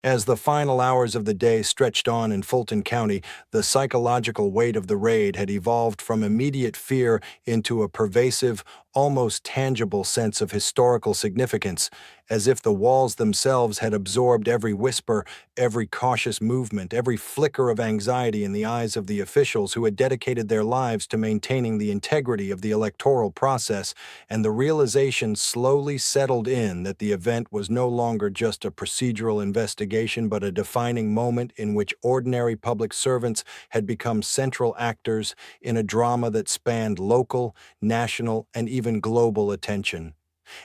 As the final hours of the day stretched on in Fulton County, the psychological weight of the raid had evolved from immediate fear into a pervasive, almost tangible sense of historical significance, as if the walls themselves had absorbed every whisper, every cautious movement, every flicker of anxiety in the eyes of the officials who had dedicated their lives to maintaining the integrity of the electoral process, and the realization slowly settled in that the event was no longer just a procedural investigation but a defining moment in which ordinary public servants had become central actors in a drama that spanned local, national, and even global attention,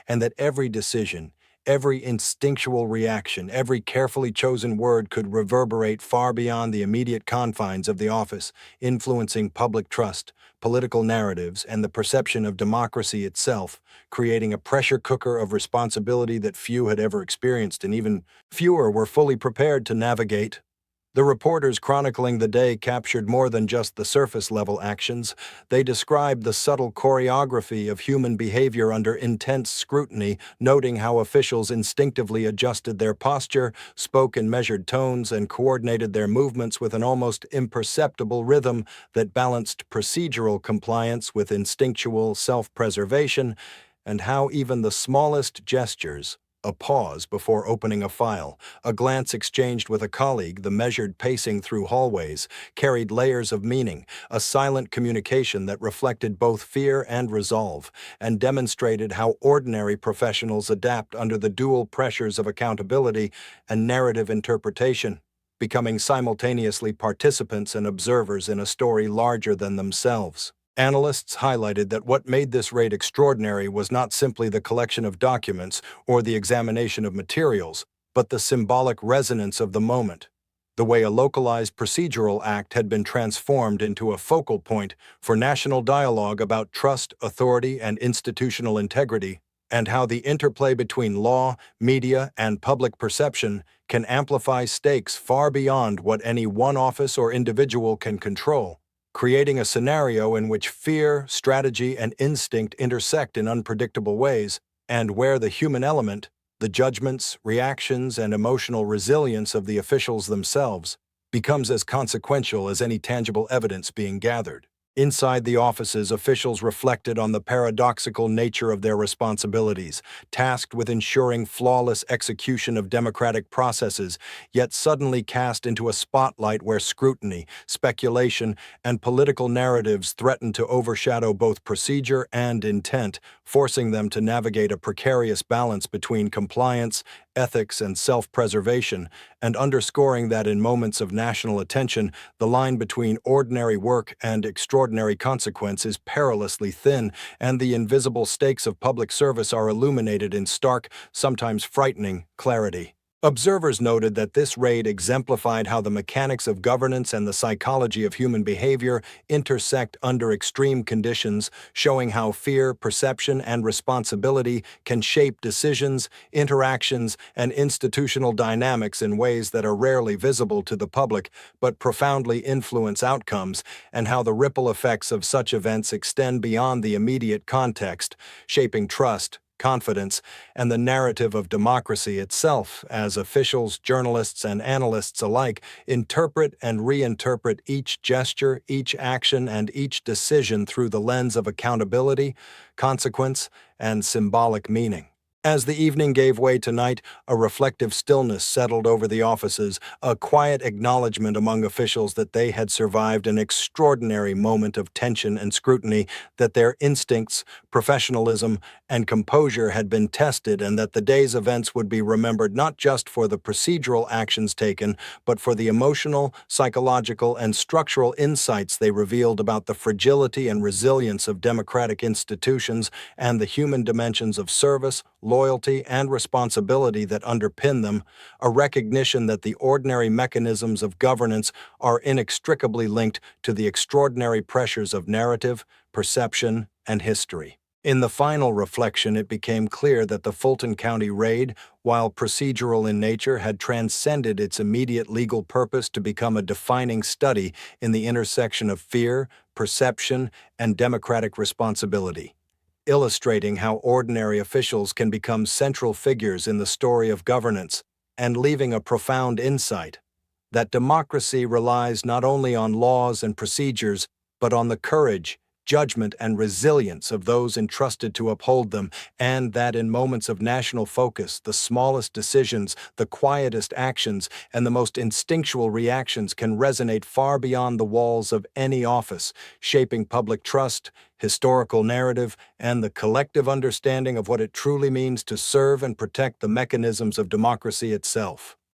and that every decision, every instinctual reaction, every carefully chosen word could reverberate far beyond the immediate confines of the office, influencing public trust, political narratives, and the perception of democracy itself, creating a pressure cooker of responsibility that few had ever experienced and even fewer were fully prepared to navigate. The reporters chronicling the day captured more than just the surface-level actions. They described the subtle choreography of human behavior under intense scrutiny, noting how officials instinctively adjusted their posture, spoke in measured tones, and coordinated their movements with an almost imperceptible rhythm that balanced procedural compliance with instinctual self-preservation, and how even the smallest gestures, a pause before opening a file, a glance exchanged with a colleague, the measured pacing through hallways, carried layers of meaning, a silent communication that reflected both fear and resolve, and demonstrated how ordinary professionals adapt under the dual pressures of accountability and narrative interpretation, becoming simultaneously participants and observers in a story larger than themselves. Analysts highlighted that what made this raid extraordinary was not simply the collection of documents or the examination of materials, but the symbolic resonance of the moment, the way a localized procedural act had been transformed into a focal point for national dialogue about trust, authority, and institutional integrity, and how the interplay between law, media, and public perception can amplify stakes far beyond what any one office or individual can control, creating a scenario in which fear, strategy, and instinct intersect in unpredictable ways, and where the human element, the judgments, reactions, and emotional resilience of the officials themselves, becomes as consequential as any tangible evidence being gathered. Inside the offices, officials reflected on the paradoxical nature of their responsibilities, tasked with ensuring flawless execution of democratic processes, yet suddenly cast into a spotlight where scrutiny, speculation, and political narratives threatened to overshadow both procedure and intent, forcing them to navigate a precarious balance between compliance, ethics, and self-preservation, and underscoring that in moments of national attention, the line between ordinary work and extraordinary consequence is perilously thin, and the invisible stakes of public service are illuminated in stark, sometimes frightening, clarity. Observers noted that this raid exemplified how the mechanics of governance and the psychology of human behavior intersect under extreme conditions, showing how fear, perception, and responsibility can shape decisions, interactions, and institutional dynamics in ways that are rarely visible to the public but profoundly influence outcomes, and how the ripple effects of such events extend beyond the immediate context, shaping trust, confidence, and the narrative of democracy itself as officials, journalists, and analysts alike interpret and reinterpret each gesture, each action, and each decision through the lens of accountability, consequence, and symbolic meaning. As the evening gave way to night, a reflective stillness settled over the offices, a quiet acknowledgement among officials that they had survived an extraordinary moment of tension and scrutiny, that their instincts, professionalism, and composure had been tested, and that the day's events would be remembered not just for the procedural actions taken, but for the emotional, psychological, and structural insights they revealed about the fragility and resilience of democratic institutions and the human dimensions of service, loyalty, and responsibility that underpin them, a recognition that the ordinary mechanisms of governance are inextricably linked to the extraordinary pressures of narrative, perception, and history. In the final reflection, it became clear that the Fulton County raid, while procedural in nature, had transcended its immediate legal purpose to become a defining study in the intersection of fear, perception, and democratic responsibility, illustrating how ordinary officials can become central figures in the story of governance. and leaving a profound insight that democracy relies not only on laws and procedures, but on the courage, judgment, and resilience of those entrusted to uphold them, and that in moments of national focus, the smallest decisions, the quietest actions, and the most instinctual reactions can resonate far beyond the walls of any office, shaping public trust, historical narrative, and the collective understanding of what it truly means to serve and protect the mechanisms of democracy itself.